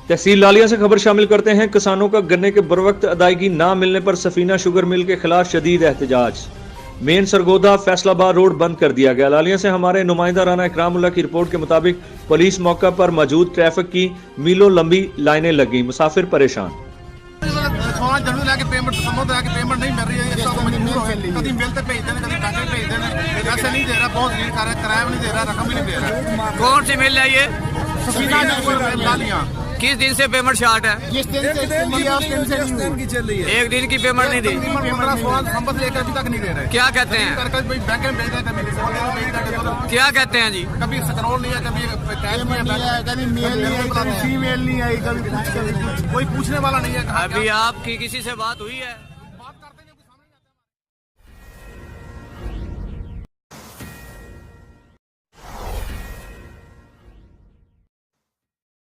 तहसील लालिया से खबर शामिल करते हैं। किसानों का गन्ने के बरवक्त अदायगी ना मिलने पर सफीना शुगर मिल के खिलाफ शदीद एहतजाज। मेन सरगोदा फैसलाबाद रोड बंद कर दिया गया। लालिया से हमारे नुमाइंदा राना इकरामुल्लाह की रिपोर्ट के मुताबिक पुलिस मौका पर मौजूद ट्रैफिक की मीलों लंबी लाइनें लगी, मुसाफिर परेशान। 16 जनवरी लैके पेमेंट दिसंबर तक पेमेंट नहीं मिल रही है। इस सब मजबूर हो गए, कभी मिल तक भेज देने, कभी पैकेट भेज देने, पैसे नहीं दे रहा, बहुत लीड कर रहा है, किराया भी नहीं दे रहा, रकम भी नहीं दे रहा। कौन सी मिल है ये? लालिया किस दिन से पेमेंट स्टार्ट है? जिस दिन से की चल रही है, एक दिन की पेमेंट नहीं दी। 16 दिसंबर से लेकर अभी तक नहीं दे रहे। क्या कहते हैं? कभी बैंक में भेज दें, कभी क्या कहते हैं जी? कभी स्क्रॉल नहीं है, कभी कैश नहीं है, कभी मेल नहीं है, कभी फीमेल नहीं आई, कभी कोई पूछने वाला नहीं है। अभी आपकी किसी से बात हुई है?